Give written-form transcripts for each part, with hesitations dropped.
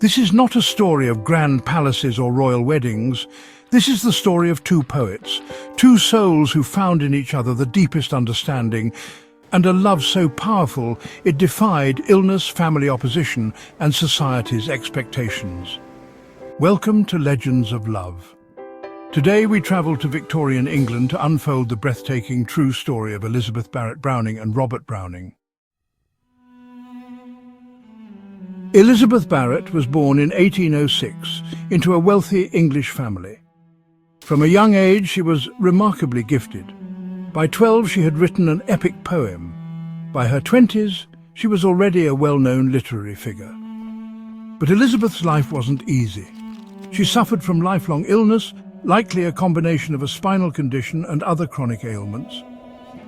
This is not a story of grand palaces or royal weddings. This is the story of two poets, two souls who found in each other the deepest understanding, and a love so powerful it defied illness, family opposition, and society's expectations. Welcome to Legends of Love. Today we travel to Victorian England to unfold the breathtaking true story of Elizabeth Barrett Browning and Robert Browning. Elizabeth Barrett was born in 1806 into a wealthy English family. From a young age she was remarkably gifted. By 12 she had written an epic poem. By her 20s she was already a well-known literary figure. But Elizabeth's life wasn't easy. She suffered from lifelong illness, likely a combination of a spinal condition and other chronic ailments.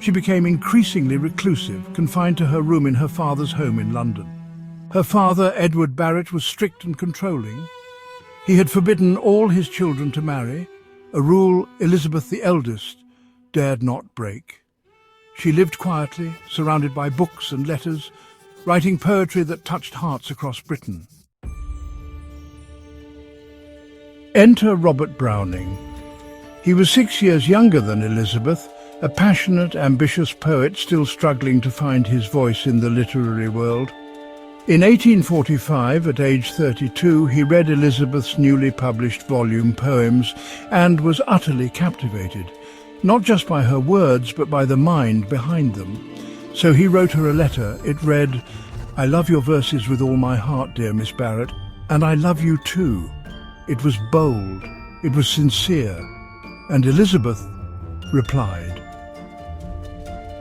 She became increasingly reclusive, confined to her room in her father's home in London. Her father, Edward Barrett, was strict and controlling. He had forbidden all his children to marry, a rule Elizabeth the eldest dared not break. She lived quietly, surrounded by books and letters, writing poetry that touched hearts across Britain. Enter Robert Browning. He was 6 years younger than Elizabeth, a passionate, ambitious poet still struggling to find his voice in the literary world. In 1845, at age 32, he read Elizabeth's newly published volume Poems and was utterly captivated, not just by her words but by the mind behind them. So he wrote her a letter. It read, "I love your verses with all my heart, dear Miss Barrett, and I love you too." It was bold, it was sincere, and Elizabeth replied.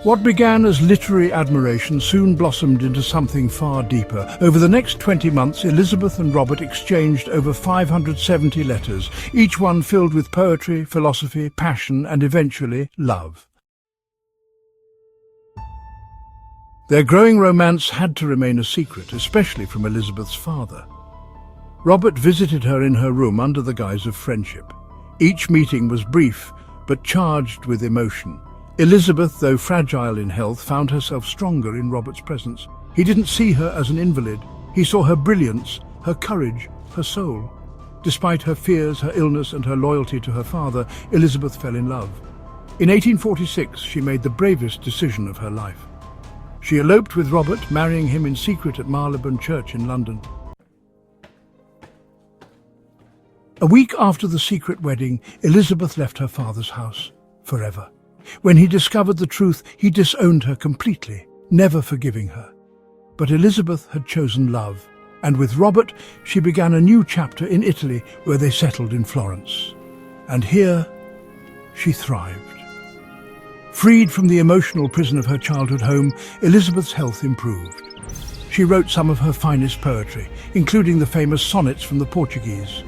What began as literary admiration soon blossomed into something far deeper. Over the next 20 months, Elizabeth and Robert exchanged over 570 letters, each one filled with poetry, philosophy, passion, and eventually love. Their growing romance had to remain a secret, especially from Elizabeth's father. Robert visited her in her room under the guise of friendship. Each meeting was brief, but charged with emotion. Elizabeth, though fragile in health, found herself stronger in Robert's presence. He didn't see her as an invalid. He saw her brilliance, her courage, her soul. Despite her fears, her illness, and her loyalty to her father, Elizabeth fell in love. In 1846, she made the bravest decision of her life. She eloped with Robert, marrying him in secret at Marylebone Church in London. A week after the secret wedding, Elizabeth left her father's house forever. When he discovered the truth, he disowned her completely, never forgiving her. But Elizabeth had chosen love, and with Robert she began a new chapter in Italy, where they settled in Florence. And here she thrived. Freed from the emotional prison of her childhood home, Elizabeth's health improved. She wrote some of her finest poetry, including the famous sonnets from the Portuguese,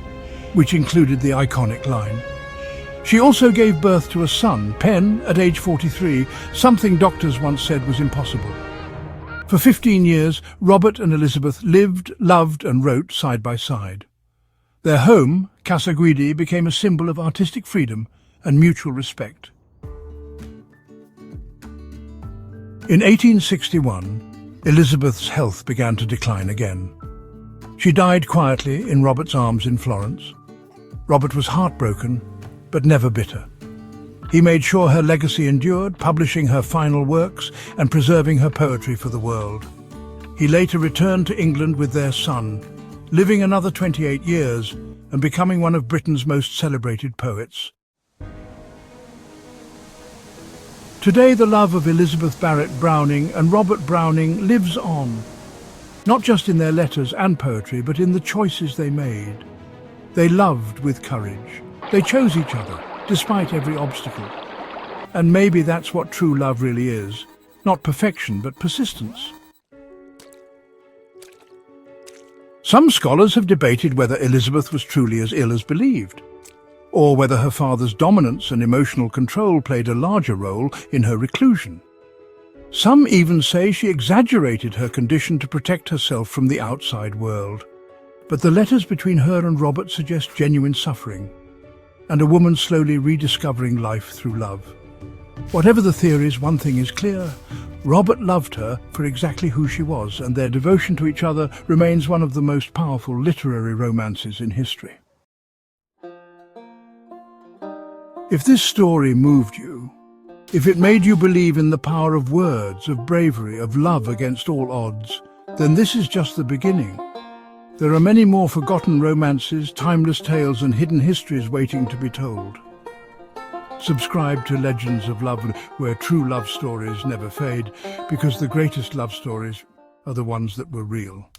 which included the iconic line, "She also gave birth to a son, Pen, at age 43, something doctors once said was impossible." For 15 years, Robert and Elizabeth lived, loved and wrote side by side. Their home, Casa Guidi, became a symbol of artistic freedom and mutual respect. In 1861, Elizabeth's health began to decline again. She died quietly in Robert's arms in Florence. Robert was heartbroken, but never bitter. He made sure her legacy endured, publishing her final works and preserving her poetry for the world. He later returned to England with their son, living another 28 years and becoming one of Britain's most celebrated poets. Today, the love of Elizabeth Barrett Browning and Robert Browning lives on, not just in their letters and poetry, but in the choices they made. They loved with courage. They chose each other, despite every obstacle. And maybe that's what true love really is. Not perfection, but persistence. Some scholars have debated whether Elizabeth was truly as ill as believed, or whether her father's dominance and emotional control played a larger role in her reclusion. Some even say she exaggerated her condition to protect herself from the outside world. But the letters between her and Robert suggest genuine suffering, and a woman slowly rediscovering life through love. Whatever the theories, one thing is clear. Robert loved her for exactly who she was, and their devotion to each other remains one of the most powerful literary romances in history. If this story moved you, if it made you believe in the power of words, of bravery, of love against all odds, then this is just the beginning. There are many more forgotten romances, timeless tales and hidden histories waiting to be told. Subscribe to Legends of Love, where true love stories never fade, because the greatest love stories are the ones that were real.